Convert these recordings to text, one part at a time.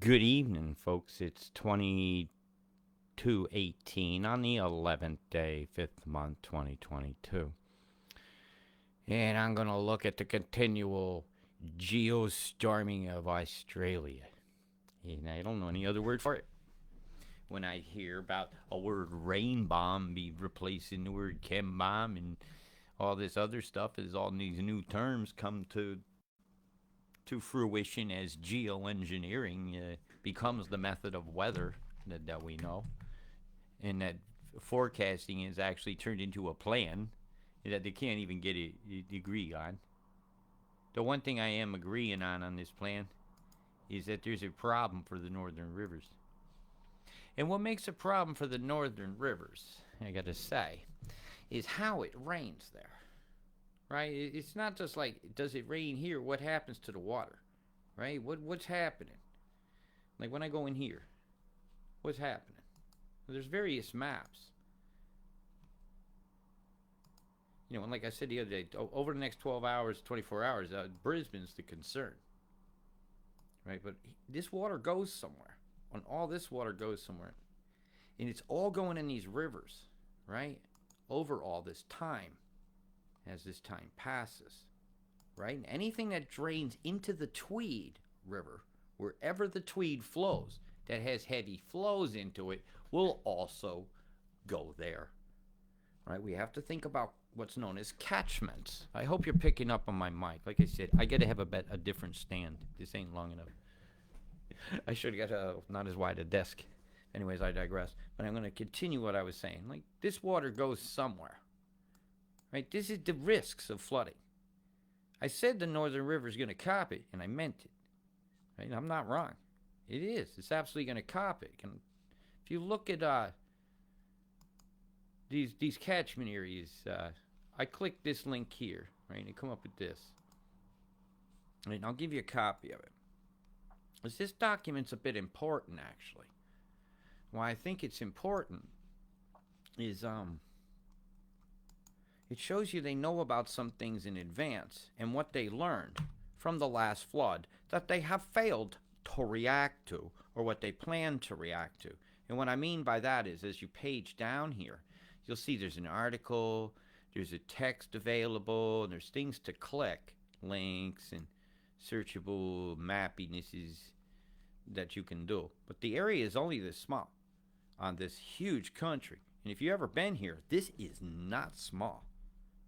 Good evening, folks. It's 22/18 on the 11th day, 5th month, 2022. And I'm going to look at the continual geostorming of Australia. And I don't know any other word for it. When I hear about a word rain bomb be replacing the word chem bomb and all this other stuff, as all these new terms come to fruition as geoengineering becomes the method of weather that we know, and that forecasting is actually turned into a plan that they can't even get a degree on. The one thing I am agreeing on this plan is that there's a problem for the northern rivers. And what makes a problem for the northern rivers, I gotta say, is how it rains there. Right? It's not just like, does it rain here? What happens to the water? Right? What's happening? Like when I go in here, what's happening? Well, there's various maps. And like I said the other day, over the next 12 hours, 24 hours, Brisbane's the concern. Right? But this water goes somewhere. And all this water goes somewhere. And it's all going in these rivers, right? Over all this time. As this time passes, right? And anything that drains into the Tweed River, wherever the Tweed flows, that has heavy flows into it, will also go there, right? We have to think about what's known as catchments. I hope you're picking up on my mic. Like I said, I got to have a different stand. This ain't long enough. I should have got not as wide a desk. Anyways, I digress. But I'm going to continue what I was saying. Like, this water goes somewhere. Right? This is the risks of flooding. I said the northern river is going to cop it, and I meant it. Right? I'm not wrong. It is. It's absolutely going to cop it. If you look at these catchment areas, I click this link here, right, and come up with this. And I'll give you a copy of it. This document's a bit important, actually. Why I think it's important is it shows you they know about some things in advance and what they learned from the last flood that they have failed to react to, or what they plan to react to. And what I mean by that is, as you page down here, you'll see there's an article, there's a text available, and there's things to click, links and searchable mappingnesses that you can do. But the area is only this small on this huge country. And if you've ever been here, this is not small.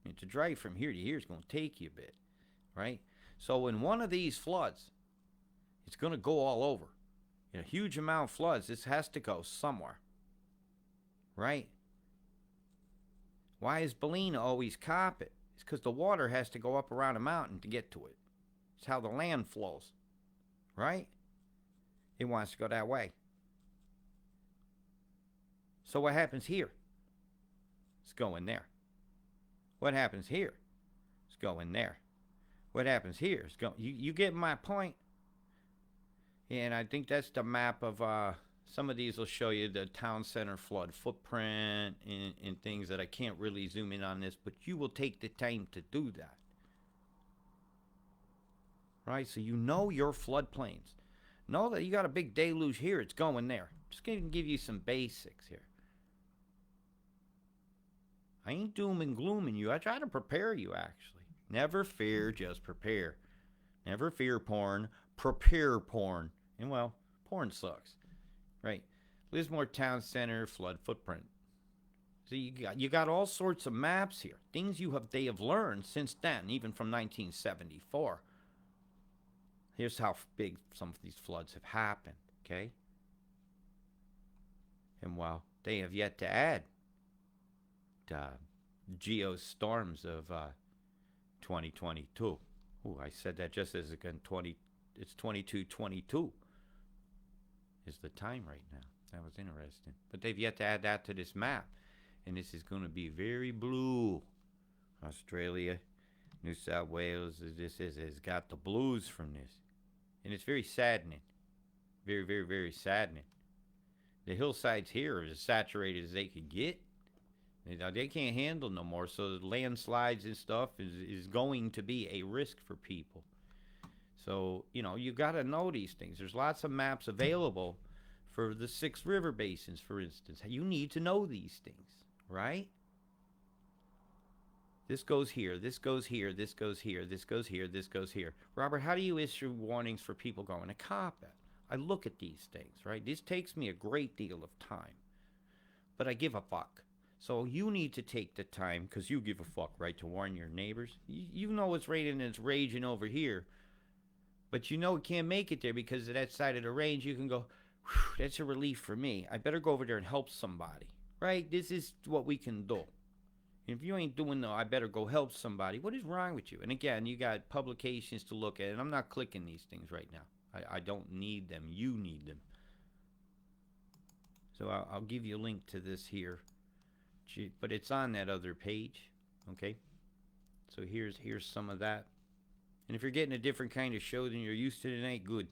And to drive from here to here is going to take you a bit, right? So in one of these floods, it's going to go all over. In a huge amount of floods, this has to go somewhere, right? Why is Ballina always cop it? It's because the water has to go up around a mountain to get to it. It's how the land flows, right? It wants to go that way. So what happens here? It's going there. What happens here? It's going there. What happens here? It's going. You get my point? And I think that's the map of some of these will show you the town center flood footprint and things that I can't really zoom in on this, but you will take the time to do that. Right? So you know your floodplains. Know that you got a big deluge here, it's going there. Just going to give you some basics here. I ain't doom and glooming you. I try to prepare you, actually. Never fear, just prepare. Never fear porn, prepare porn. And, well, porn sucks. Right? Lismore Town Center, flood footprint. So you got all sorts of maps here. Things they have learned since then, even from 1974. Here's how big some of these floods have happened, okay? And, well, they have yet to add geostorms of 2022. Ooh, I said that just as again, it's 22/22 is the time right now. That was interesting. But they've yet to add that to this map. And this is going to be very blue. Australia, New South Wales, has got the blues from this. And it's very saddening. Very, very, very saddening. The hillsides here are as saturated as they could get. They can't handle no more, so the landslides and stuff is going to be a risk for people. So, you know, you got to know these things. There's lots of maps available for the 6 river basins, for instance. You need to know these things, right? This goes here, this goes here, this goes here, this goes here, this goes here. Robert, how do you issue warnings for people going to combat? I look at these things, right? This takes me a great deal of time, but I give a fuck. So you need to take the time, because you give a fuck, right, to warn your neighbors. You know it's raining and it's raging over here, but you know it can't make it there because of that side of the range. You can go, that's a relief for me. I better go over there and help somebody, right? This is what we can do. If you ain't doing no, I better go help somebody. What is wrong with you? And again, you got publications to look at, and I'm not clicking these things right now. I don't need them. You need them. So I'll give you a link to this here, but it's on that other page. Okay. So here's some of that. And if you're getting a different kind of show than you're used to tonight, good.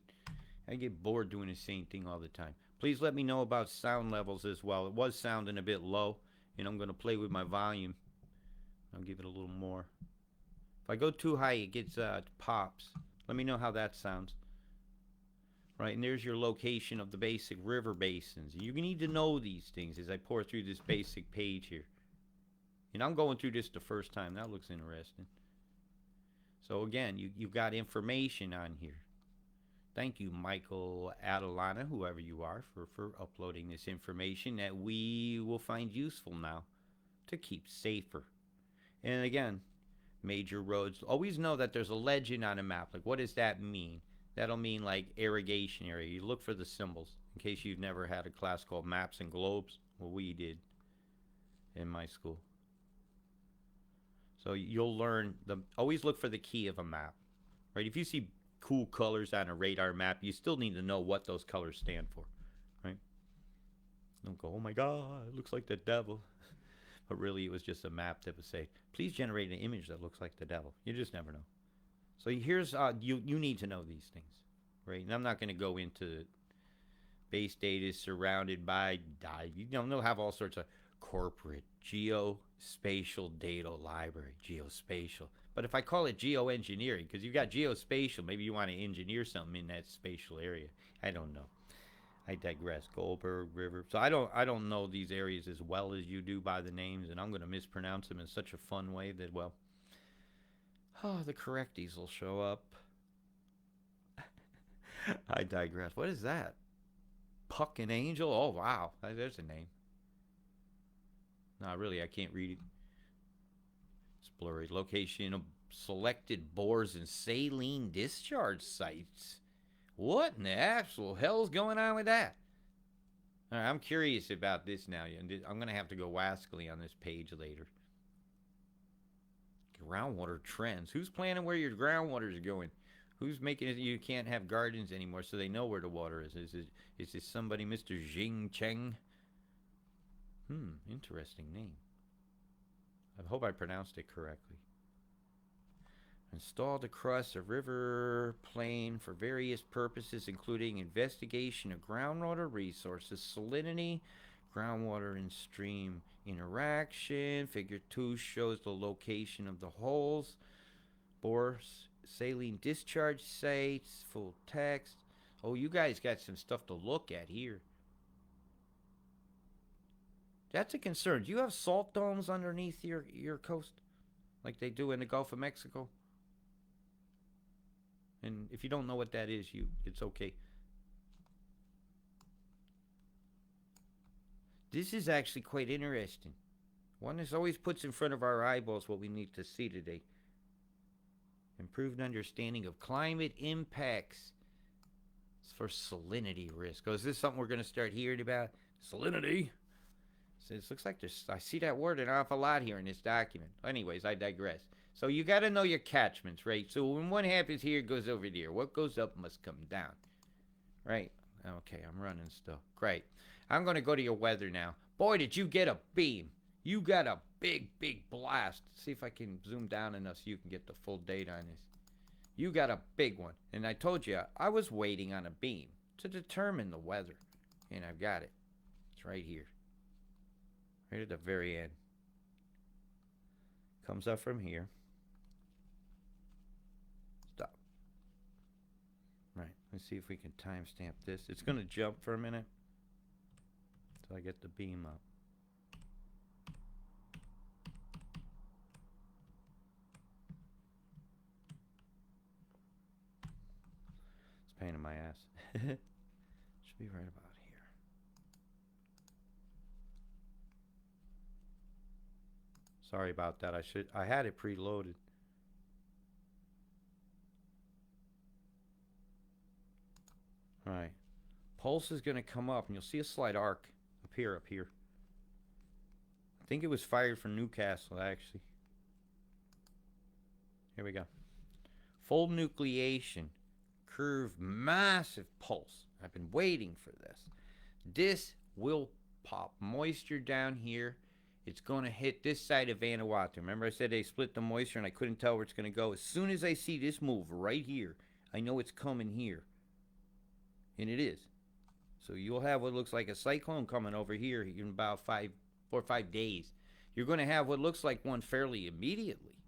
I get bored doing the same thing all the time. Please let me know about sound levels as well. It was sounding a bit low, and I'm going to play with my volume. I'll give it a little more. If I go too high, it gets pops. Let me know how that sounds. Right, and there's your location of the basic river basins. You need to know these things as I pour through this basic page here. And I'm going through this the first time. That looks interesting. So again, you've got information on here. Thank you, Michael Adelana, whoever you are, for uploading this information that we will find useful now to keep safer. And again, major roads. Always know that there's a legend on a map. Like, what does that mean? That'll mean like irrigation area. You look for the symbols in case you've never had a class called Maps and Globes. Well, we did in my school. So you'll learn always look for the key of a map, right? If you see cool colors on a radar map, you still need to know what those colors stand for, right? Don't go, oh my God, it looks like the devil. But really, it was just a map that would say, please generate an image that looks like the devil. You just never know. So here's, you need to know these things, right? And I'm not going to go into base data surrounded by, you know, they'll have all sorts of corporate geospatial data library, geospatial. But if I call it geoengineering, because you've got geospatial, maybe you want to engineer something in that spatial area. I don't know. I digress. Goldberg River. So I don't know these areas as well as you do by the names, and I'm going to mispronounce them in such a fun way that, well, the correcties will show up. I digress. What is that? Puck and Angel? Oh, wow. There's a name. No, really, I can't read it. It's blurry. Location of selected bores and saline discharge sites. What in the actual hell's going on with that? All right, I'm curious about this now. I'm going to have to go wascally on this page later. Groundwater trends. Who's planning where your groundwater is going? Who's making it you can't have gardens anymore so they know where the water is? Is this somebody, Mr. Jing Cheng? Interesting name. I hope I pronounced it correctly. Installed across a river plain for various purposes, including investigation of groundwater resources, salinity, groundwater and stream interaction. Figure 2 shows the location of the holes. Bore saline discharge sites, full text. Oh, you guys got some stuff to look at here. That's a concern. Do you have salt domes underneath your coast like they do in the Gulf of Mexico? And if you don't know what that is, it's okay. This is actually quite interesting. One that always puts in front of our eyeballs what we need to see today. Improved understanding of climate impacts for salinity risk. Oh, is this something we're going to start hearing about? Salinity? So it looks like I see that word an awful lot here in this document. Anyways, I digress. So you got to know your catchments, right? So when one happens here, it goes over there. What goes up must come down, right? Okay, I'm running still. Great. I'm going to go to your weather now. Boy, did you get a beam. You got a big, big blast. See if I can zoom down enough so you can get the full data on this. You got a big one. And I told you, I was waiting on a beam to determine the weather. And I've got it. It's right here. Right at the very end. Comes up from here. Stop. Let's see if we can timestamp this. It's going to jump for a minute until I get the beam up. It's a pain in my ass. Should be right about here. Sorry about that. I had it preloaded. All right. Pulse is going to come up, and you'll see a slight arc up here. I think it was fired from Newcastle, actually. Here we go. Full nucleation. Curve, massive pulse. I've been waiting for this. This will pop moisture down here. It's going to hit this side of Vanuatu. Remember I said they split the moisture and I couldn't tell where it's going to go. As soon as I see this move right here, I know it's coming here. And it is. So you'll have what looks like a cyclone coming over here in about 4 or 5 days. You're going to have what looks like one fairly immediately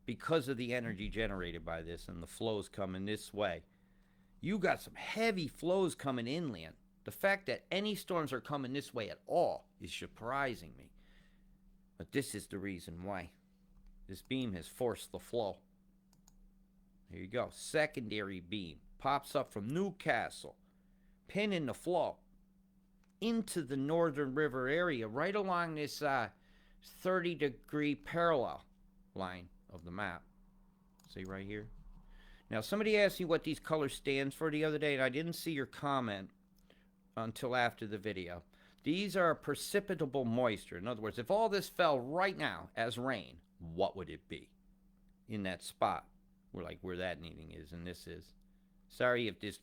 because of the energy generated by this and the flows coming this way. You got some heavy flows coming inland. The fact that any storms are coming this way at all is surprising me. But this is the reason why. This beam has forced the flow. There you go. Secondary beam pops up from Newcastle, pinning the flow into the Northern River area right along this 30-degree parallel line of the map. See right here? Now, somebody asked me what these colors stands for the other day, and I didn't see your comment until after the video. These are precipitable moisture. In other words, if all this fell right now as rain, what would it be in that spot where that needing is and this is? Sorry if this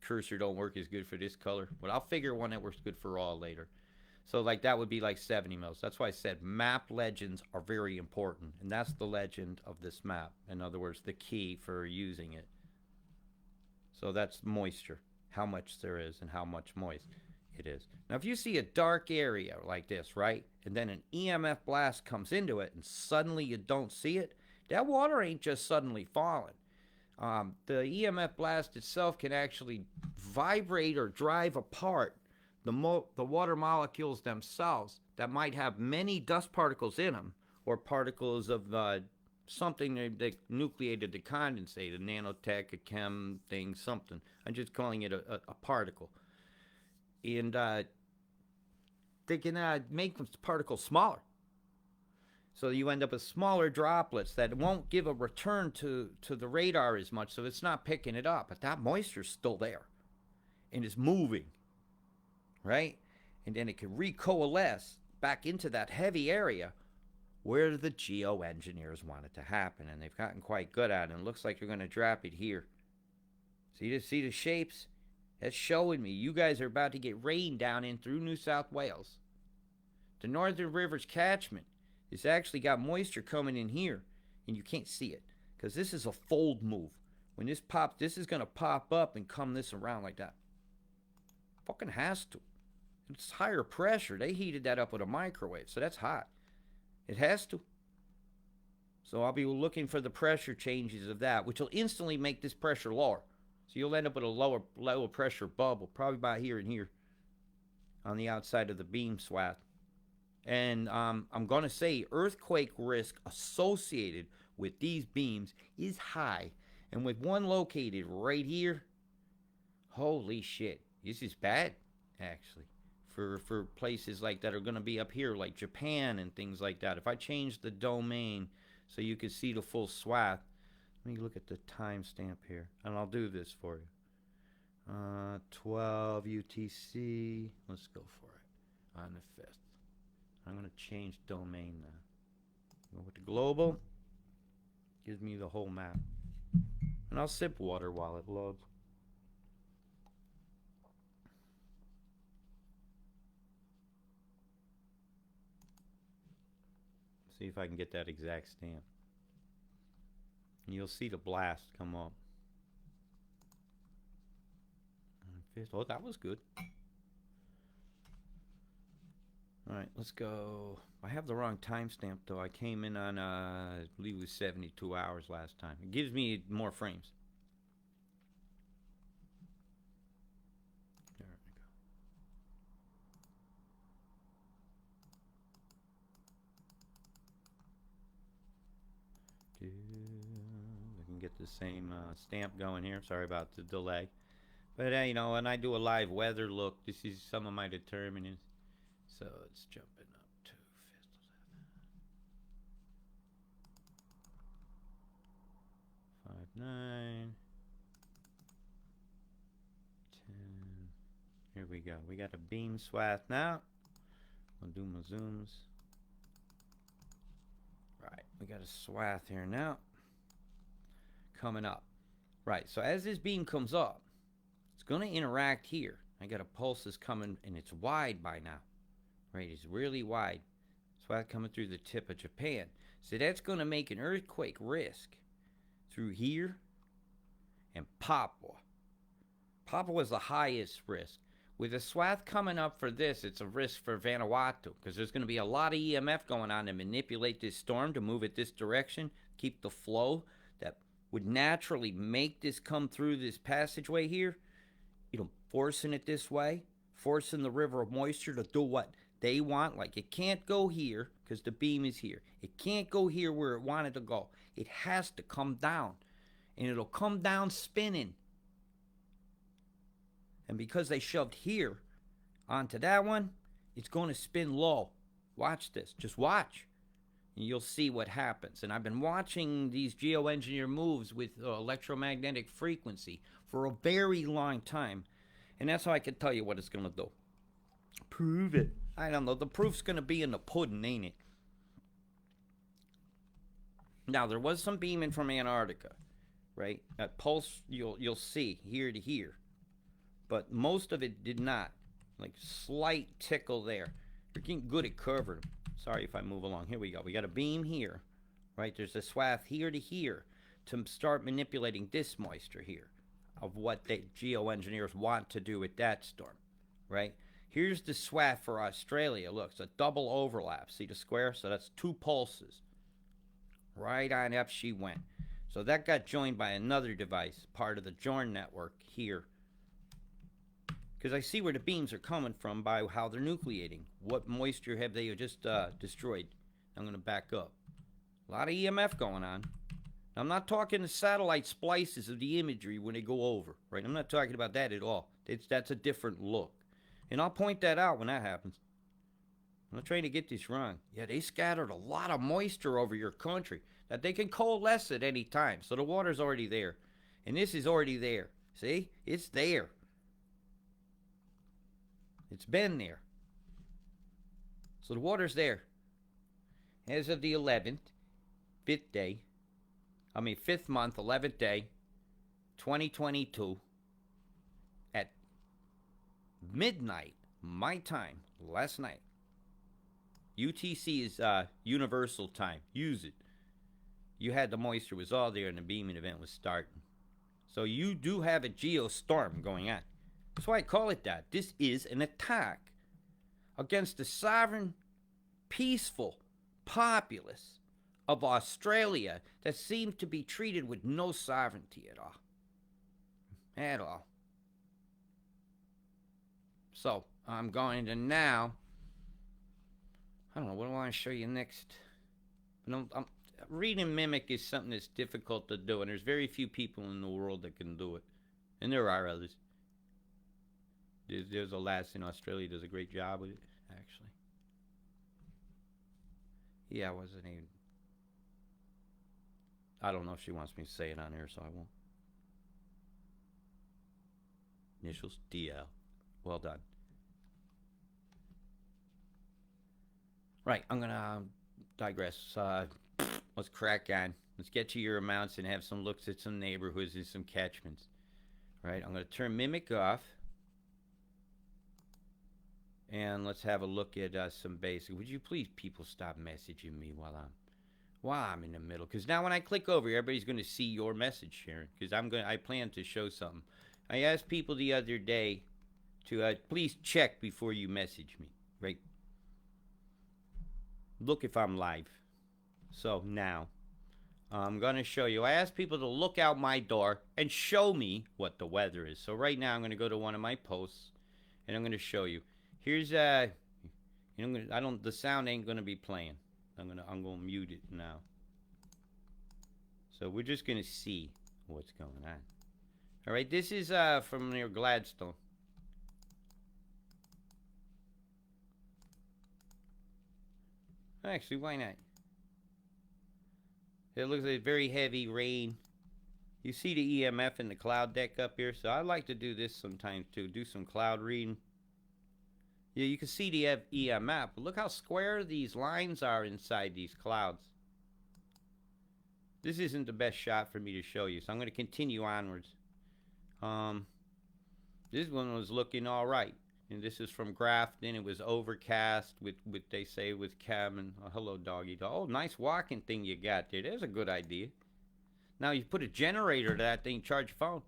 cursor don't work as good for this color, but I'll figure one that works good for all later. So like that would be like 70 mils. That's why I said map legends are very important, and that's the legend of this map. In other words, the key for using it. So that's moisture, how much there is and how much moist it is. Now if you see a dark area like this, right, and then an EMF blast comes into it and suddenly you don't see it, that water ain't just suddenly falling. The EMF blast itself can actually vibrate or drive apart the water molecules themselves that might have many dust particles in them, or particles of something that nucleated to condensate, a nanotech, a chem thing, something. I'm just calling it a particle. And they can make the particles smaller. So you end up with smaller droplets that won't give a return to the radar as much, so it's not picking it up. But that moisture's still there and is moving, right? And then it can recoalesce back into that heavy area where the geoengineers want it to happen. And they've gotten quite good at it. And it looks like they're going to drop it here. See the shapes? That's showing me you guys are about to get rain down in through New South Wales. The Northern Rivers catchment. It's actually got moisture coming in here, and you can't see it because this is a fold move. When this pops, this is going to pop up and come this around like that. Fucking has to. It's higher pressure. They heated that up with a microwave, so that's hot. It has to. So I'll be looking for the pressure changes of that, which will instantly make this pressure lower. So you'll end up with a lower pressure bubble, probably about here and here on the outside of the beam swath. And I'm going to say earthquake risk associated with these beams is high. And with one located right here, holy shit, this is bad, actually, for places like that are going to be up here, like Japan and things like that. If I change the domain so you can see the full swath, let me look at the timestamp here, and I'll do this for you. 12 UTC, let's go for it, on the 5th. I'm going to change domain now. Go with the global. Gives me the whole map. And I'll sip water while it loads. See if I can get that exact stamp. And you'll see the blast come up. Oh, that was good. Alright, let's go. I have the wrong timestamp though. I came in on, I believe it was 72 hours last time. It gives me more frames. the same stamp going here. Sorry about the delay. But, you know, when I do a live weather look, this is some of my determinants. So it's jumping up to 5, 9, 10. Here we go. We got a beam swath now. I'll do my zooms. Right, we got a swath here now. Coming up. Right, so as this beam comes up, it's going to interact here. I got a pulse that's coming, and it's wide by now. Right, it's really wide. Swath coming through the tip of Japan. So that's going to make an earthquake risk through here and Papua. Papua is the highest risk. With a swath coming up for this, it's a risk for Vanuatu because there's going to be a lot of EMF going on to manipulate this storm to move it this direction, keep the flow that would naturally make this come through this passageway here, you know, forcing it this way, forcing the river of moisture to do what they want. Like it can't go here because the beam is here. It can't go here where it wanted to go. It has to come down, and it'll come down spinning. And because they shoved here onto that one, it's going to spin low. Watch this. Just watch. And you'll see what happens. And I've been watching these geoengineer moves with electromagnetic frequency for a very long time. And that's how I can tell you what it's going to do. Prove it. I don't know. The proof's going to be in the pudding, ain't it? Now, there was some beaming from Antarctica, right? That pulse, you'll see here to here. But most of it did not. Like slight tickle there. You're getting good at covering. Sorry if I move along. Here we go. We got a beam here. Right? There's a swath here to here to start manipulating this moisture here of what the geoengineers want to do with that storm. Right? Here's the swath for Australia. Look, it's a double overlap. See the square? So that's 2 pulses. Right on up she went. So that got joined by another device, part of the Jorn network here. Because I see where the beams are coming from by how they're nucleating. What moisture have they just destroyed? I'm going to back up. A lot of EMF going on. I'm not talking the satellite splices of the imagery when they go over. Right? I'm not talking about that at all. That's a different look. And I'll point that out when that happens. I'm not trying to get this wrong. Yeah, they scattered a lot of moisture over your country that they can coalesce at any time. So the water's already there. And this is already there. See? It's there. It's been there. So the water's there. As of the 11th, 5th month, 11th day, 2022, at midnight, my time, last night. UTC is universal time. Use it. You had the moisture was all there and the beaming event was starting. So you do have a geostorm going on. That's why I call it that. This is an attack against the sovereign, peaceful populace of Australia that seems to be treated with no sovereignty at all. At all. So, I'm going to now, I don't know, what do I want to show you next? Reading Mimic is something that's difficult to do, and there's very few people in the world that can do it. And there are others. There's a lass in Australia who does a great job with it, actually. Yeah, I wasn't even... I don't know if she wants me to say it on here, so I won't. Initials, DL. Well done. Right, I'm going to digress. Let's crack on. Let's get to your amounts and have some looks at some neighborhoods and some catchments. Right, I'm going to turn Mimic off. And let's have a look at some basic. Would you please, people, stop messaging me while I'm in the middle? Because now when I click over, everybody's going to see your message, Sharon. Because I plan to show something. I asked people the other day to please check before you message me. Right? Look if I'm live. So now, I'm going to show you. I asked people to look out my door and show me what the weather is. So right now, I'm going to go to one of my posts, and I'm going to show you. Here's the sound ain't gonna be playing. I'm gonna mute it now. So we're just gonna see. what's going on. All right, this is from near Gladstone. Actually, why not? It looks like very heavy rain. You see the EMF in the cloud deck up here, so I like to do this sometimes too. Do some cloud reading. Yeah, you can see the EMF, but look how square these lines are inside these clouds. This isn't the best shot for me to show you, so I'm going to continue onwards. This one was looking all right. And this is from Grafton. It was overcast with they say with chem and hello doggy dog. Oh, nice walking thing you got there. There's a good idea. Now you put a generator to that thing, charge your phone.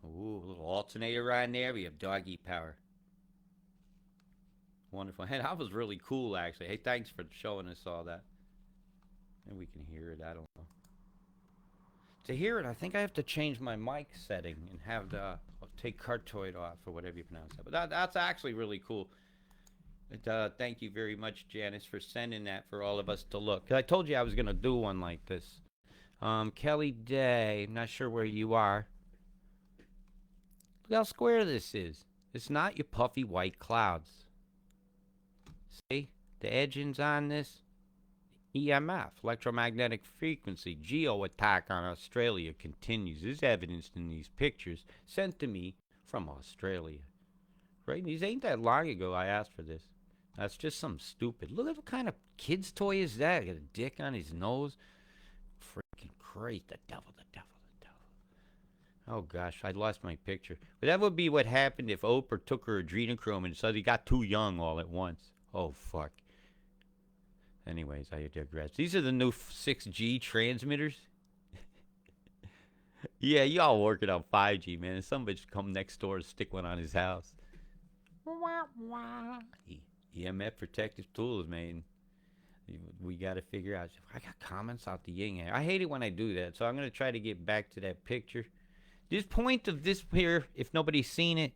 Ooh, a little alternator on there. We have doggy power. Wonderful. Hey, that was really cool actually. Hey, thanks for showing us all that. And we can hear it. I don't know. To hear it, I think I have to change my mic setting and have the take Cartoid off or whatever you pronounce that. But that's actually really cool. Thank you very much, Janice, for sending that for all of us to look. 'Cause I told you I was going to do one like this. Kelly Day, I'm not sure where you are. Look how square this is. It's not your puffy white clouds. See? The edgings on this? EMF, electromagnetic frequency, geo attack on Australia continues. Is evidenced in these pictures sent to me from Australia. Right? These ain't that long ago I asked for this. That's just some stupid. Look at what kind of kid's toy is that? Got a dick on his nose. Freaking great. The devil, the devil, the devil. Oh gosh, I lost my picture. But that would be what happened if Oprah took her adrenochrome and suddenly got too young all at once. Oh fuck. Anyways, I digress. These are the new 6G transmitters. Yeah, y'all working on 5G, man. Somebody should come next door and stick one on his house. EMF protective tools, man. We got to figure out. I got comments out the yin. I hate it when I do that, so I'm going to try to get back to that picture. This point of this here, if nobody's seen it,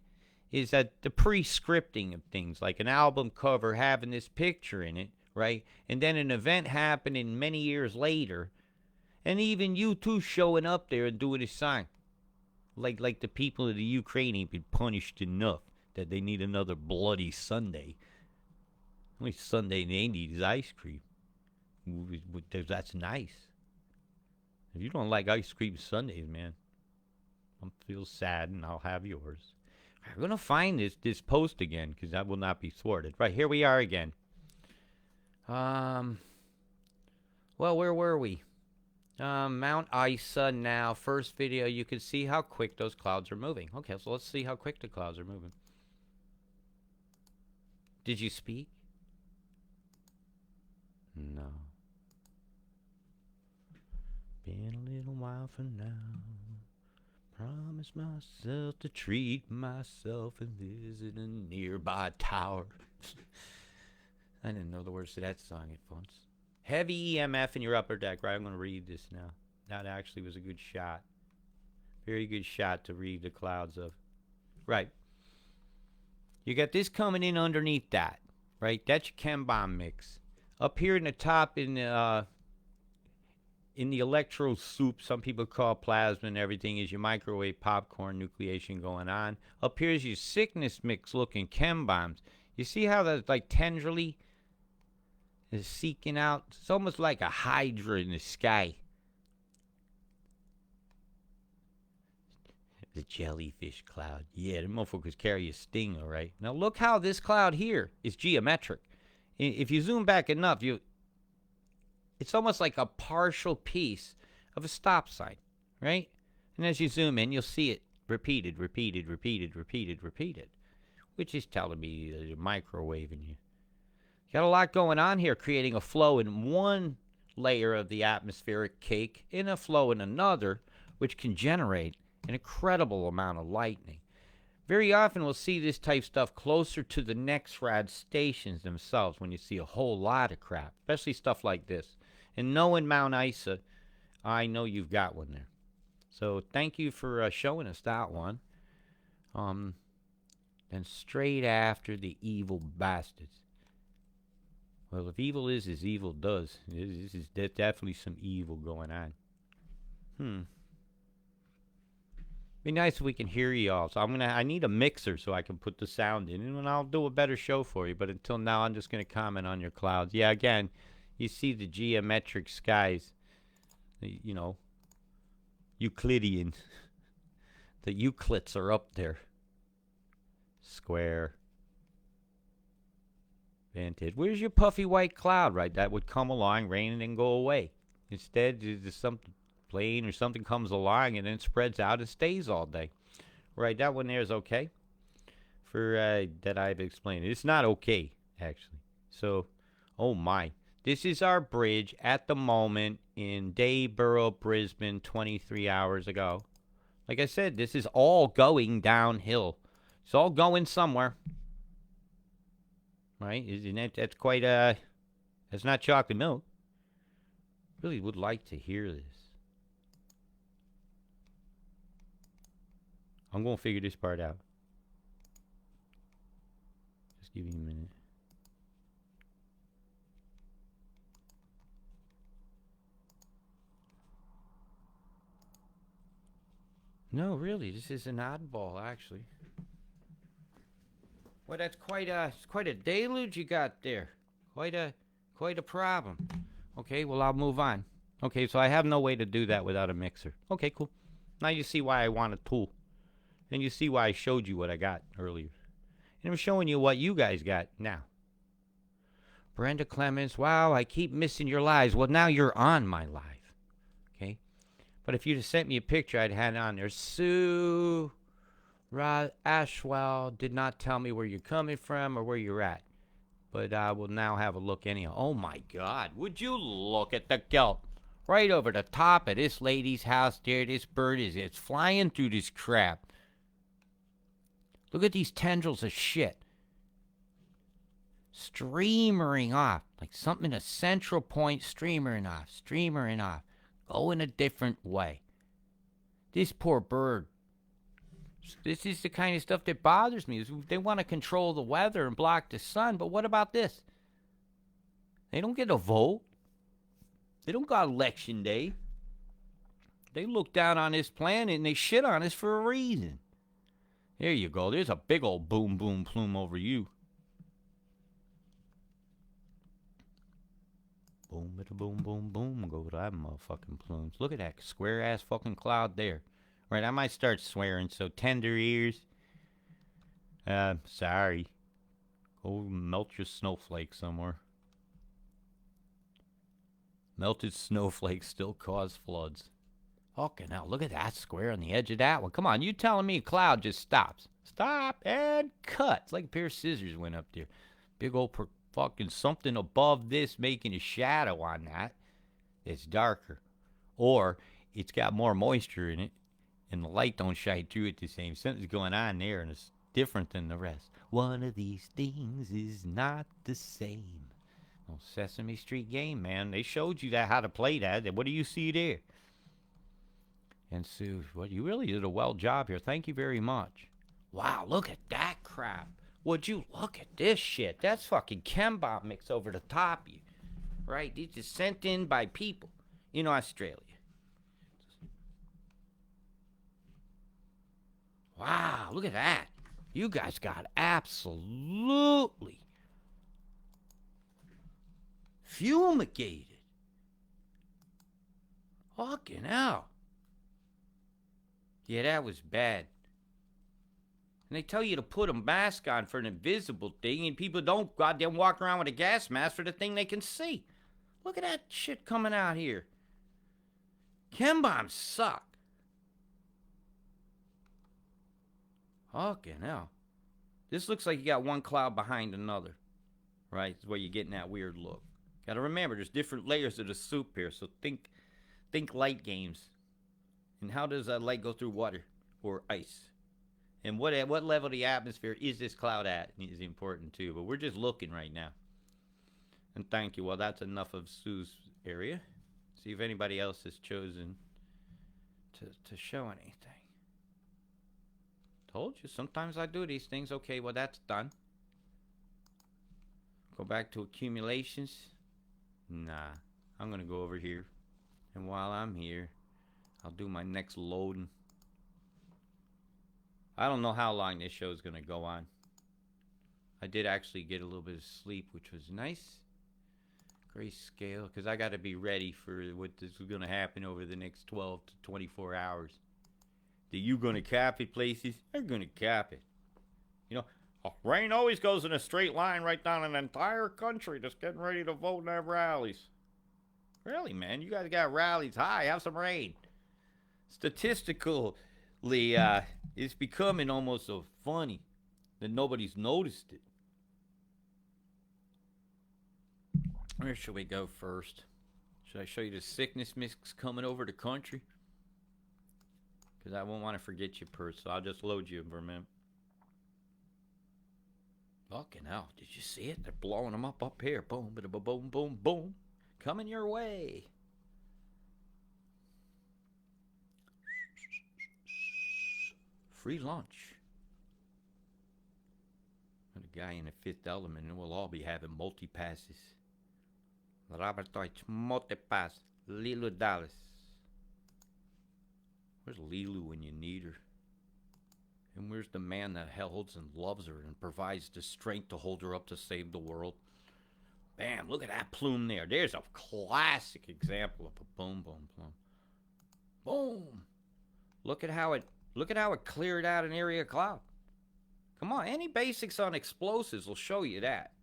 is that the pre-scripting of things, like an album cover having this picture in it, right? And then an event happening many years later, and even U2 showing up there and doing his song. Like the people of the Ukraine ain't been punished enough that they need another bloody Sunday. Only Sunday they need is ice cream. That's nice. If you don't like ice cream Sundays, man, I feel sad and I'll have yours. I'm going to find this post again because that will not be thwarted. Right, here we are again. Well, where were we? Mount Isa now. First video, you can see how quick those clouds are moving. Okay, so let's see how quick the clouds are moving. Did you speak? No. Been a little while for now. Promise myself to treat myself and visit a nearby tower. I didn't know the words to that song at once. Heavy EMF in your upper deck. Right, I'm going to read this now. That actually was a good shot. Very good shot to read the clouds of. Right. You got this coming in underneath that. Right? That's your chem bomb mix. Up here in the top in the electro soup, some people call plasma and everything, is your microwave popcorn nucleation going on. Up here is your sickness mix looking chem bombs. You see how that's like tendrily is seeking out? It's almost like a hydra in the sky. The jellyfish cloud. Yeah, the motherfuckers carry a sting, all right. Now look how this cloud here is geometric. If you zoom back enough, it's almost like a partial piece of a stop sign, right? And as you zoom in, you'll see it repeated, repeated, repeated, repeated, repeated, which is telling me that you're microwaving you. Got a lot going on here, creating a flow in one layer of the atmospheric cake and a flow in another, which can generate an incredible amount of lightning. Very often we'll see this type stuff closer to the NEXRAD stations themselves when you see a whole lot of crap, especially stuff like this. And knowing Mount Isa, I know you've got one there. So thank you for showing us that one. Then straight after the evil bastards. Well, if evil is as evil does, this is definitely some evil going on. Be nice if we can hear you all. So I need a mixer so I can put the sound in, and I'll do a better show for you. But until now, I'm just gonna comment on your clouds. Yeah, again, you see the geometric skies. You know, Euclidean. The Euclids are up there. Square. Vantage. Where's your puffy white cloud, right? That would come along, rain, and then go away. Instead, there's something plane or something comes along and then spreads out and stays all day. Right, that one there is okay. For that I've explained. It's not okay, actually. So, oh my. This is our bridge at the moment in Dayboro, Brisbane, 23 hours ago. Like I said, this is all going downhill. It's all going somewhere. Right? Isn't it? That's quite that's not chocolate milk. Really would like to hear this. I'm going to figure this part out. Just give me a minute. No, really, this is an oddball, actually. Well, that's quite a deluge you got there. Quite a problem. Okay, well, I'll move on. Okay, so I have no way to do that without a mixer. Okay, cool. Now you see why I want a tool. And you see why I showed you what I got earlier. And I'm showing you what you guys got now. Brenda Clemens, wow, I keep missing your lives. Well, now you're on my live. Okay? But if you'd have sent me a picture, I'd had on there. Sue Ashwell did not tell me where you're coming from or where you're at. But I will now have a look anyhow. Oh my God, would you look at the gelt? Right over the top of this lady's house there, this bird it's flying through this crap. Look at these tendrils of shit. Streamering off. Like something in a central point, streamering off. Going a different way. This poor bird. This is the kind of stuff that bothers me. They want to control the weather and block the sun, but what about this? They don't get a vote. They don't got election day. They look down on this planet and they shit on us for a reason. There you go. There's a big old boom boom plume over you. Boom, bada boom, boom, boom. Go to that motherfucking plumes. Look at that square ass fucking cloud there. Right, I might start swearing, so tender ears. Sorry. Go melt your snowflake somewhere. Melted snowflakes still cause floods. Okay, now look at that square on the edge of that one. Come on, you telling me a cloud just stops. Stop and cut. It's like a pair of scissors went up there. Big old fucking something above this making a shadow on that. It's darker. Or it's got more moisture in it. And the light don't shine through it the same. Something's going on there, and it's different than the rest. One of these things is not the same. Oh, Sesame Street game, man. They showed you that how to play that. What do you see there? And Sue, well, you really did a well job here. Thank you very much. Wow, look at that crap. Would you look at this shit? That's fucking chem bomb mix over the top of you. Right? These are sent in by people in Australia. Wow, look at that. You guys got absolutely fumigated. Fucking hell. Yeah, that was bad. And they tell you to put a mask on for an invisible thing, and people don't goddamn walk around with a gas mask for the thing they can see. Look at that shit coming out here. Chem bombs suck. Fucking hell. This looks like you got one cloud behind another. Right? It's where you're getting that weird look. Gotta remember, there's different layers of the soup here, so think light games. And how does that light go through water or ice? And what level of the atmosphere is this cloud at is important too. But we're just looking right now. And thank you. Well, that's enough of Sue's area. See if anybody else has chosen to show anything. Told you, sometimes I do these things. Okay, well, that's done. Go back to accumulations. Nah, I'm going to go over here. And while I'm here, I'll do my next loading. I don't know how long this show is going to go on. I did actually get a little bit of sleep, which was nice. Grayscale, because I got to be ready for what is going to happen over the next 12 to 24 hours. Are you going to cap it, places? They're going to cap it. You know, rain always goes in a straight line right down an entire country that's getting ready to vote and have rallies. Really, man? You guys got rallies. Hi, have some rain. Statistically, it's becoming almost so funny that nobody's noticed it. Where should we go first? Should I show you the sickness mix coming over the country? Because I won't want to forget you, so I'll just load you for a minute. Fucking hell, did you see it? They're blowing them up here. Boom, boom, boom, boom, boom. Coming your way. Free lunch. And a guy in the Fifth Element, and we'll all be having multi-passes. Robert Deutsch, multi-pass. Lilu Dallas. Where's Lilu when you need her? And where's the man that holds and loves her and provides the strength to hold her up to save the world? Bam, look at that plume there. There's a classic example of a boom, boom, plume. Boom. Look at how it cleared out an area of cloud. Come on, any basics on explosives will show you that.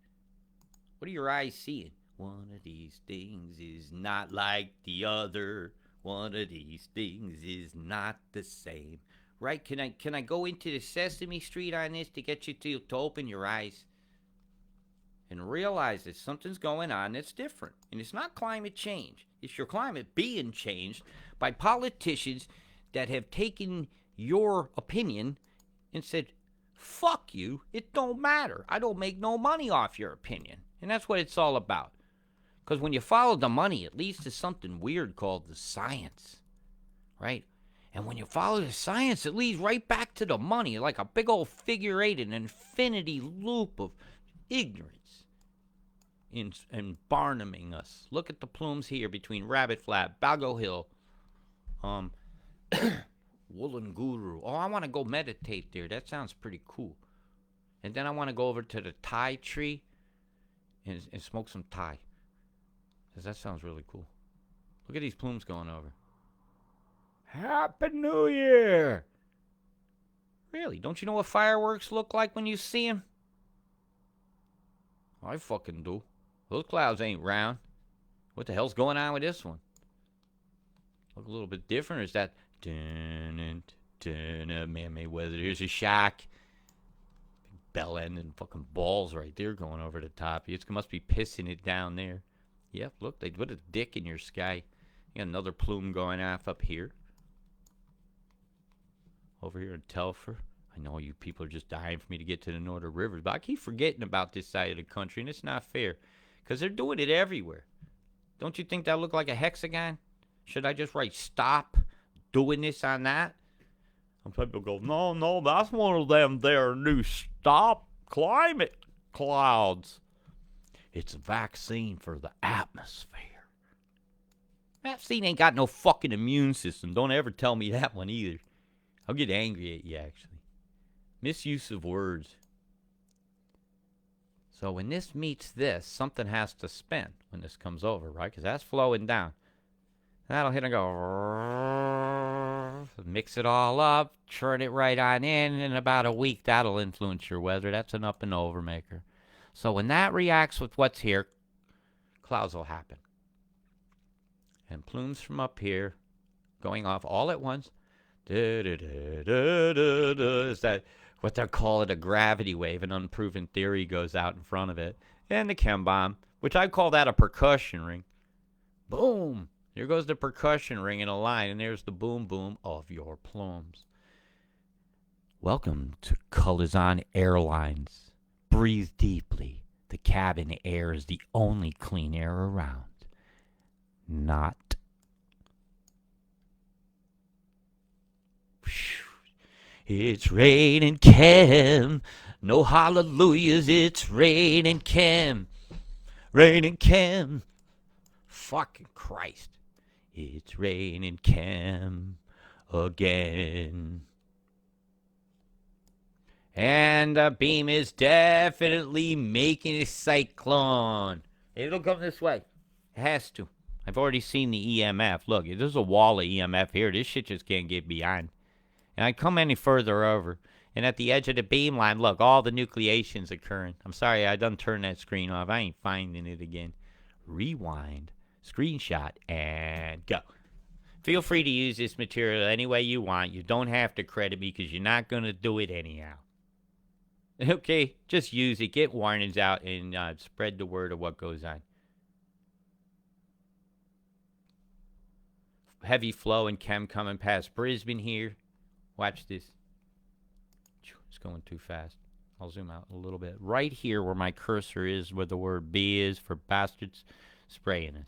What are your eyes seeing? One of these things is not like the other. One of these things is not the same. Right? Can I go into the Sesame Street on this to get you to open your eyes and realize that something's going on that's different? And it's not climate change. It's your climate being changed by politicians that have taken your opinion and said, fuck you, it don't matter. I don't make no money off your opinion. And that's what it's all about. Because when you follow the money, it leads to something weird called the science, right? And when you follow the science, it leads right back to the money, like a big old figure eight, an infinity loop of ignorance in Barnuming us. Look at the plumes here between Rabbit Flat, Balgo Hill, Woolen Guru. Oh, I want to go meditate there. That sounds pretty cool. And then I want to go over to the Thai tree and smoke some Thai. Because that sounds really cool. Look at these plumes going over. Happy New Year! Really? Don't you know what fireworks look like when you see them? I fucking do. Those clouds ain't round. What the hell's going on with this one? Look a little bit different. Or is that... Man, Mayweather, here's a shark. Big bell end and fucking balls right there going over the top. It must be pissing it down there. Yep, look, they put a dick in your sky. You got another plume going off up here. Over here in Telfer. I know you people are just dying for me to get to the Northern Rivers, but I keep forgetting about this side of the country, and it's not fair. Because they're doing it everywhere. Don't you think that look like a hexagon? Should I just write stop doing this on that? And people go, no, that's one of them there new stop climate clouds. It's a vaccine for the atmosphere. Vaccine ain't got no fucking immune system. Don't ever tell me that one either. I'll get angry at you, actually. Misuse of words. So when this meets this, something has to spin when this comes over, right? Because that's flowing down. That'll hit and go. Mix it all up. Churn it right on in. In about a week, that'll influence your weather. That's an up and over maker. So when that reacts with what's here, clouds will happen. And plumes from up here going off all at once. Is that what they're calling a gravity wave? An unproven theory goes out in front of it. And the chem bomb, which I call that a percussion ring. Boom. There goes the percussion ring in a line. And there's the boom boom of your plumes. Welcome to Colors On Airlines. Breathe deeply. The cabin air is the only clean air around. Not. It's raining chem. No hallelujahs, it's raining chem. Raining chem. Fucking Christ. It's raining chem again. And the beam is definitely making a cyclone. It'll come this way. It has to. I've already seen the EMF. Look, there's a wall of EMF here. This shit just can't get beyond. And I come any further over. And at the edge of the beam line, look, all the nucleation's occurring. I'm sorry, I done turned that screen off. I ain't finding it again. Rewind, screenshot, and go. Feel free to use this material any way you want. You don't have to credit me because you're not going to do it anyhow. Okay, just use it, get warnings out, and spread the word of what goes on. Heavy flow and chem coming past Brisbane here. Watch this. It's going too fast. I'll zoom out a little bit. Right here where my cursor is, where the word B is for bastards, spraying us.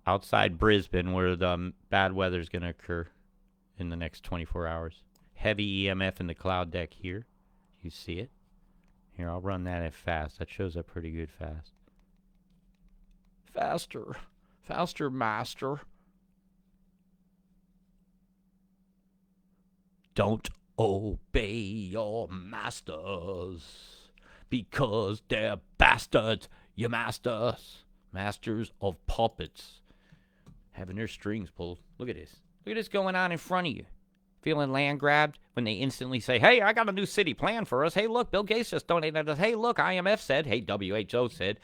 Outside Brisbane where the bad weather is going to occur in the next 24 hours. Heavy EMF in the cloud deck here. You see it? Here, I'll run that at fast. That shows up pretty good fast. Faster. Faster, master. Don't obey your masters because they're bastards, you masters. Masters of puppets. Having their strings pulled. Look at this. Look at this going on in front of you. Feeling land grabbed when they instantly say, hey, I got a new city plan for us. Hey, look, Bill Gates just donated us. Hey, look, IMF said. Hey, WHO said.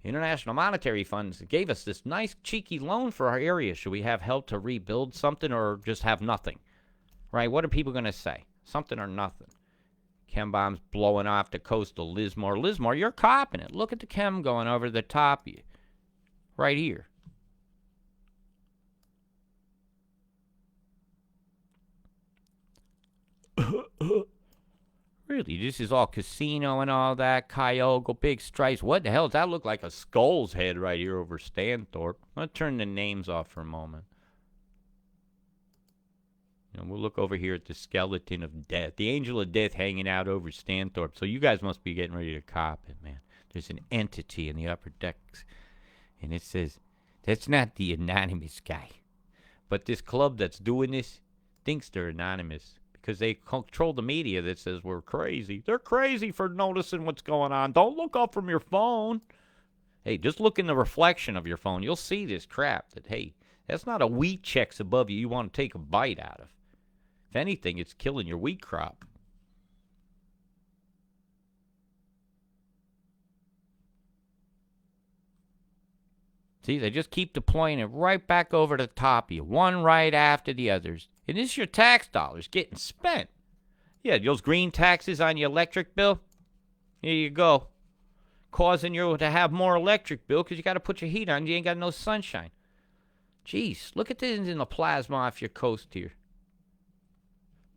International Monetary Funds gave us this nice cheeky loan for our area. Should we have help to rebuild something or just have nothing? Right? What are people going to say? Something or nothing. Chem bombs blowing off the coast of Lismore. Lismore, you're copping it. Look at the chem going over the top of you. Right here. Really, this is all casino and all that. Cuyahoga, big stripes. What the hell does that look like? A skull's head right here over Stanthorpe. I'm going to turn the names off for a moment. We'll look over here at the skeleton of death. The angel of death hanging out over Stanthorpe. So you guys must be getting ready to cop it, man. There's an entity in the upper decks. And it says, that's not the anonymous guy. But this club that's doing this thinks they're anonymous. Because they control the media that says we're crazy. They're crazy for noticing what's going on. Don't look up from your phone. Hey, just look in the reflection of your phone. You'll see this crap that, hey, that's not a wheat checks above you want to take a bite out of. If anything, it's killing your wheat crop. See, they just keep deploying it right back over the top of you, one right after the others. And this is your tax dollars getting spent. Yeah, those green taxes on your electric bill, here you go. Causing you to have more electric bill because you got to put your heat on. You ain't got no sunshine. Jeez, look at this in the plasma off your coast here.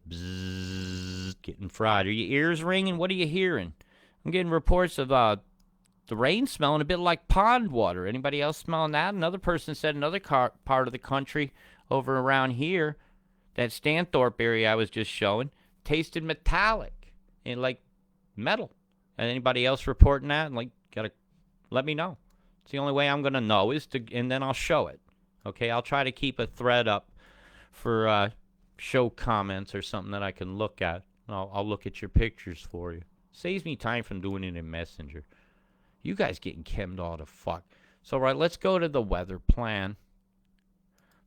Bzzz, getting fried. Are your ears ringing? What are you hearing? I'm getting reports of the rain smelling a bit like pond water. Anybody else smelling that? Another person said another part of the country over around here, that Stanthorpe area I was just showing, tasted metallic and like metal. And anybody else reporting that? Like, gotta let me know. It's the only way I'm gonna know is to, and then I'll show it. Okay, I'll try to keep a thread up for show comments or something that I can look at. I'll look at your pictures for you. Saves me time from doing it in Messenger. You guys getting chemmed all the fuck. So, right, let's go to the weather plan.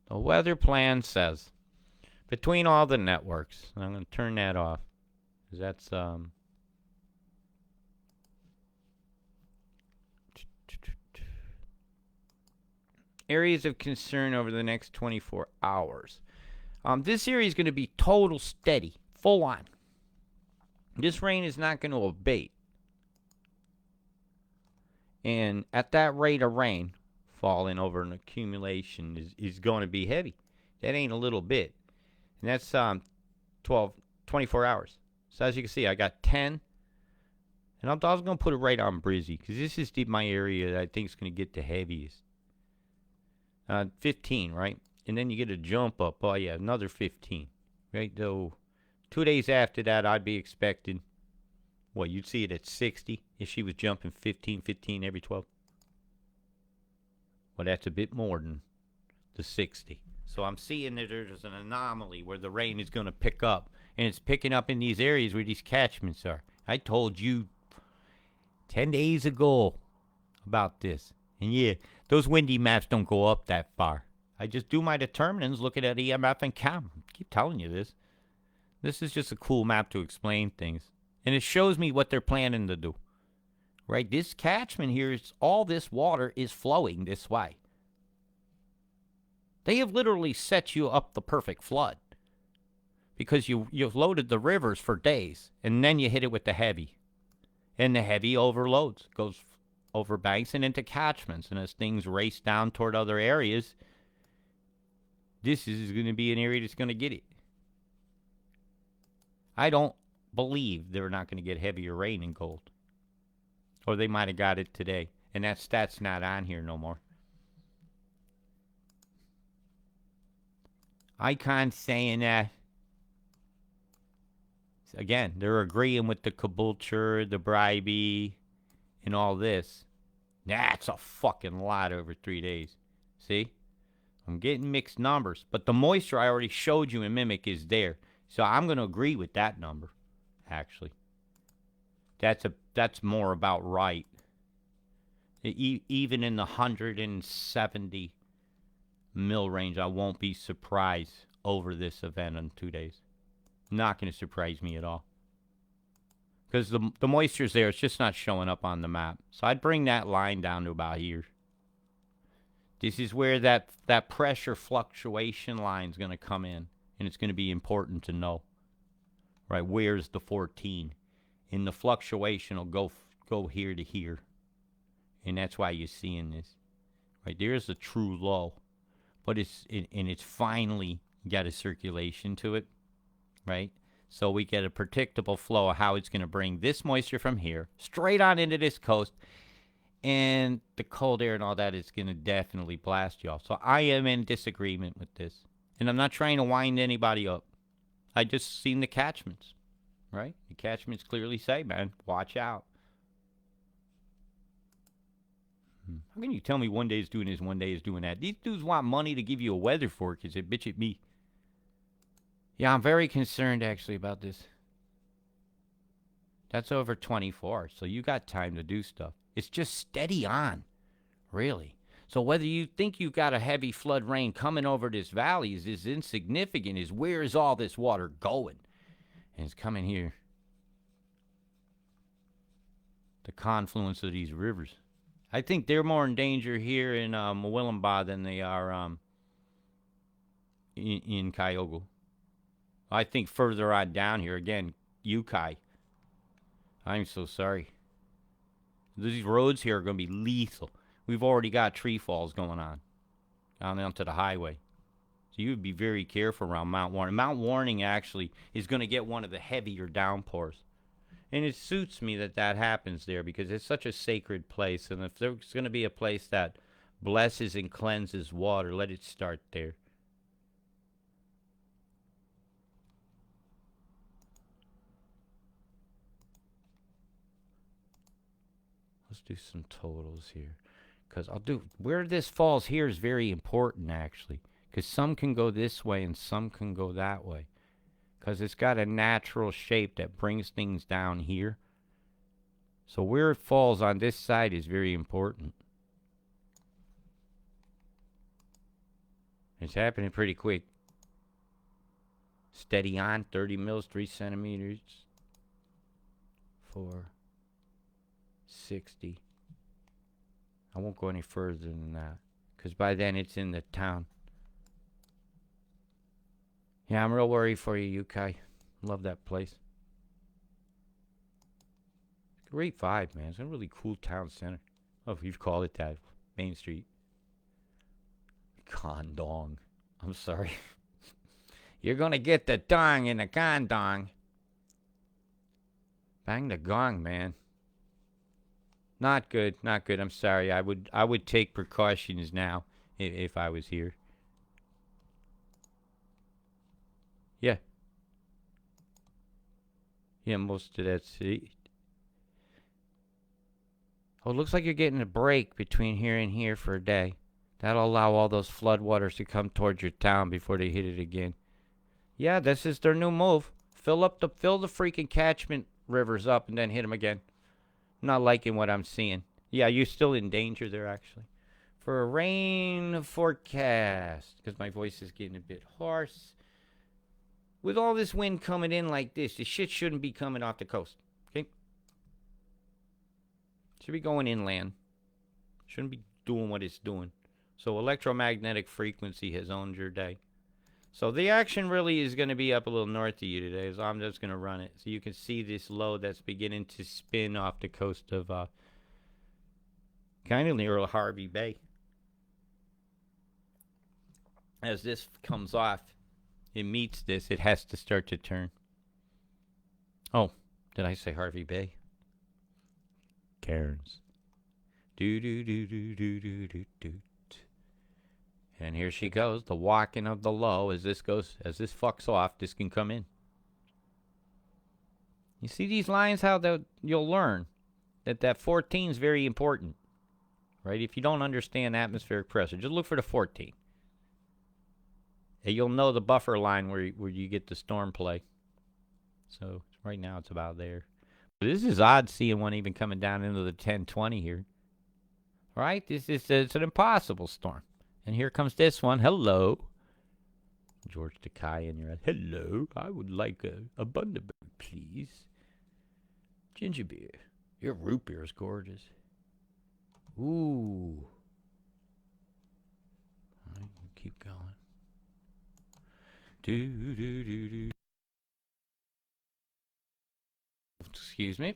The weather plan says, between all the networks, I'm going to turn that off, because that's, areas of concern over the next 24 hours. This area is going to be total steady, full on. This rain is not going to abate. And at that rate of rain, falling over an accumulation is going to be heavy. That ain't a little bit. And that's 24 hours. So as you can see, I got 10. And I was going to put it right on Brizzy, because this is my area that I think is going to get the heaviest. 15, right? And then you get a jump up. Oh, yeah, another 15. Right? Though 2 days after that, I'd be expecting, well, you'd see it at 60 if she was jumping 15 every 12. Well, that's a bit more than the 60. So I'm seeing that there's an anomaly where the rain is going to pick up. And it's picking up in these areas where these catchments are. I told you 10 days ago about this. And yeah, those windy maps don't go up that far. I just do my determinants looking at EMF and CAM. I keep telling you this. This is just a cool map to explain things. And it shows me what they're planning to do. Right? This catchment here is all this water is flowing this way. They have literally set you up the perfect flood. Because you've loaded the rivers for days. And then you hit it with the heavy. And the heavy overloads. Goes over banks and into catchments. And as things race down toward other areas, this is going to be an area that's going to get it. I don't believe they're not going to get heavier rain in Gold. Or they might have got it today. And that stat's not on here no more. Icon saying that. Again, they're agreeing with the Caboolture, the Bribey, and all this. That's a fucking lot over 3 days. See? I'm getting mixed numbers. But the moisture I already showed you in Mimic is there. So I'm going to agree with that number, actually. That's more about right. Even in the 170 mil range, I won't be surprised over this event in 2 days. Not going to surprise me at all. Because the moisture's there. It's just not showing up on the map. So I'd bring that line down to about here. This is where that pressure fluctuation line is going to come in. And it's going to be important to know. Right, where's the 14? And the fluctuation will go here to here. And that's why you're seeing this. Right, there's a true low. But it's finally got a circulation to it. Right? So we get a predictable flow of how it's going to bring this moisture from here straight on into this coast. And the cold air and all that is going to definitely blast y'all. So I am in disagreement with this. And I'm not trying to wind anybody up. I just seen the catchments. Right? The catchments clearly say, man, watch out. How can you tell me one day is doing this, one day is doing that? These dudes want money to give you a weather forecast. They bitch at me. Yeah, I'm very concerned, actually, about this. That's over 24, so you got time to do stuff. It's just steady on, really. So whether you think you've got a heavy flood rain coming over this valley is insignificant, is where is all this water going? And it's coming here. The confluence of these rivers. I think they're more in danger here in Mwillimba than they are in Kyogo. I think further on down here, again, Yukai. I'm so sorry. These roads here are going to be lethal. We've already got tree falls going on down onto the highway. So you would be very careful around Mount Warning. Mount Warning actually is going to get one of the heavier downpours. And it suits me that happens there because it's such a sacred place. And if there's going to be a place that blesses and cleanses water, let it start there. Let's do some totals here. Because where this falls here is very important, actually. Because some can go this way and some can go that way. Because it's got a natural shape that brings things down here. So where it falls on this side is very important. It's happening pretty quick. Steady on, 30 mils, 3 centimeters. 4, 60. I won't go any further than that. Because by then it's in the town. Yeah, I'm real worried for you, Yukai. Love that place. Great vibe, man. It's a really cool town center. Oh, if you've called it that. Main Street. Condong. I'm sorry. You're going to get the dong in the condong. Bang the gong, man. Not good. Not good. I'm sorry. I would take precautions now if I was here. Yeah. Yeah, most of that's it. Oh, it looks like you're getting a break between here and here for a day. That'll allow all those floodwaters to come towards your town before they hit it again. Yeah, this is their new move. Fill the freaking catchment rivers up and then hit them again. Not liking what I'm seeing. Yeah, you're still in danger there, actually. For a rain forecast, because my voice is getting a bit hoarse. With all this wind coming in like this, the shit shouldn't be coming off the coast. Okay? Should be going inland. Shouldn't be doing what it's doing. So electromagnetic frequency has owned your day. So the action really is going to be up a little north of you today. So I'm just going to run it. So you can see this low that's beginning to spin off the coast of kind of near Harvey Bay. As this comes off, it meets this, it has to start to turn. Oh, did I say Harvey Bay? Cairns. Do do do do do do do do. And here she goes, the walking of the low. As this fucks off, this can come in. You see these lines, how you'll learn that 14 is very important, right? If you don't understand atmospheric pressure, just look for the 14. And you'll know the buffer line where you get the storm play. So right now it's about there. But this is odd seeing one even coming down into the 10-20 here. Right? It's an impossible storm. And here comes this one. Hello. George Takei in your head. Hello. I would like a Bundaberg, please. Ginger beer. Your root beer is gorgeous. Ooh. All right, keep going. Do. Excuse me.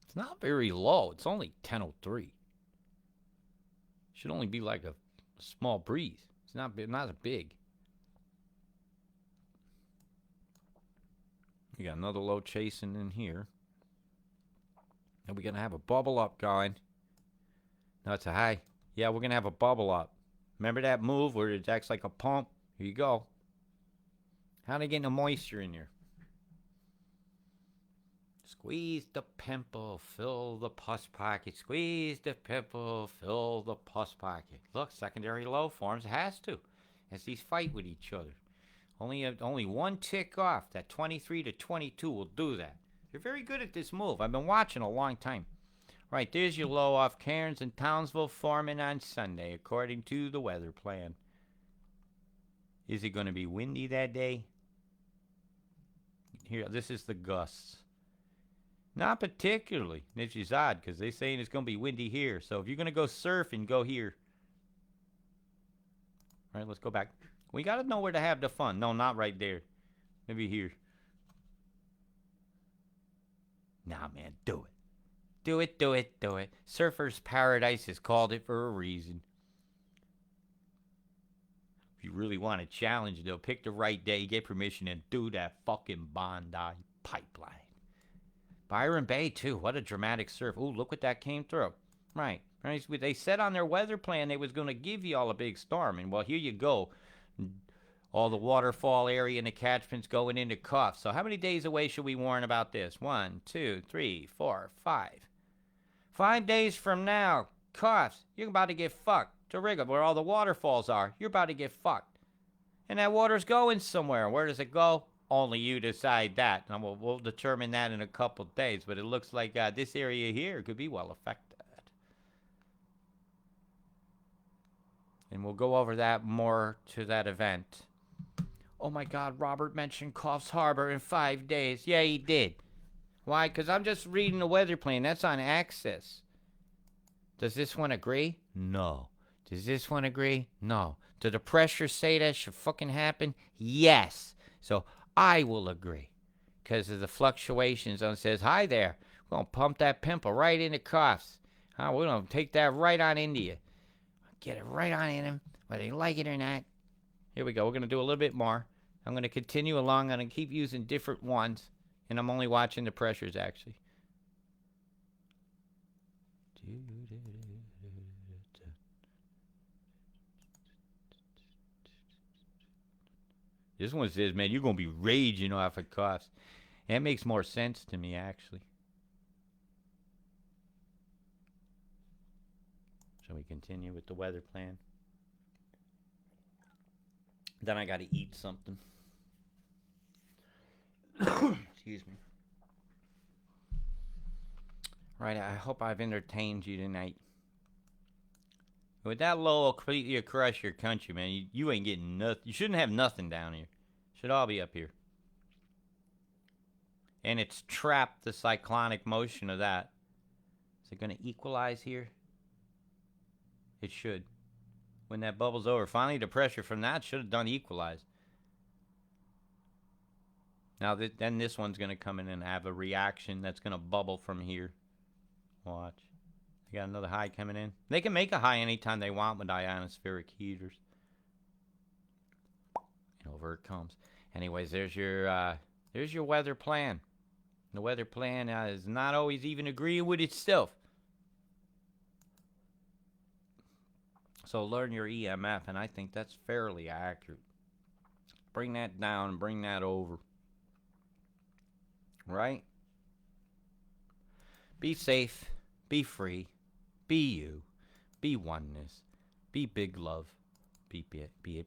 It's not very low. It's only 10:03. Should only be like a small breeze. It's not a big. You got another low chasing in here. And we're going to have a bubble up going. No, it's a high. Yeah, we're going to have a bubble up. Remember that move where it acts like a pump? Here you go. How they getting the moisture in there? Squeeze the pimple, fill the pus pocket. Squeeze the pimple, fill the pus pocket. Look, secondary low forms. It has to, as these fight with each other. Only one tick off. That 23 to 22 will do that. You're very good at this move. I've been watching a long time. Right, there's your low off Cairns and Townsville forming on Sunday, according to the weather plan. Is it going to be windy that day? Here, this is the gusts. Not particularly, which is odd because they're saying it's going to be windy here. So if you're going to go surfing, go here. All right, let's go back. We got to know where to have the fun. No, not right there. Maybe here. Nah, man, do it. Do it, do it, do it. Surfer's Paradise has called it for a reason. If you really want to challenge, they'll pick the right day, get permission, and do that fucking Bondi pipeline. Byron Bay, too. What a dramatic surf. Ooh, look what that came through. Right. They said on their weather plan they was going to give you all a big storm. And, well, here you go. All the waterfall area and the catchments going into Cuff. So how many days away should we warn about this? 1, 2, 3, 4, 5. 5 days from now, Cuffs, you're about to get fucked. To Riggle, where all the waterfalls are, you're about to get fucked. And that water's going somewhere. Where does it go? Only you decide that. And we'll determine that in a couple days. But it looks like this area here could be well affected. And we'll go over that more to that event. Oh my God, Robert mentioned Coffs Harbor in 5 days. Yeah, he did. Why? Because I'm just reading the weather plane. That's on Access. Does this one agree? No. Does this one agree? No. Do the pressures say that should fucking happen? Yes. So I will agree. Because of the fluctuations on it says, hi there. We're going to pump that pimple right into Coffs. We're going to take that right on India. Get it right on in them, whether they like it or not. Here we go. We're going to do a little bit more. I'm going to continue along. I'm going to keep using different ones. And I'm only watching the pressures, actually. This one says, man, you're going to be raging off of Cuffs. That makes more sense to me, actually. Shall we continue with the weather plan? Then I got to eat something. Excuse me. Right, I hope I've entertained you tonight. With that low, will completely crush your country, man. You ain't getting nothing. You shouldn't have nothing down here. Should all be up here. And it's trapped the cyclonic motion of that. Is it going to equalize here? It should. When that bubble's over, finally the pressure from that should have done equalize. Now, then this one's going to come in and have a reaction that's going to bubble from here. Watch. They got another high coming in. They can make a high anytime they want with ionospheric heaters. And over it comes. Anyways, there's your weather plan. The weather plan is not always even agreeing with itself. So learn your EMF, and I think that's fairly accurate. Bring that down and bring that over. Right? Be safe. Be free. Be you. Be oneness. Be big love. Be at peace.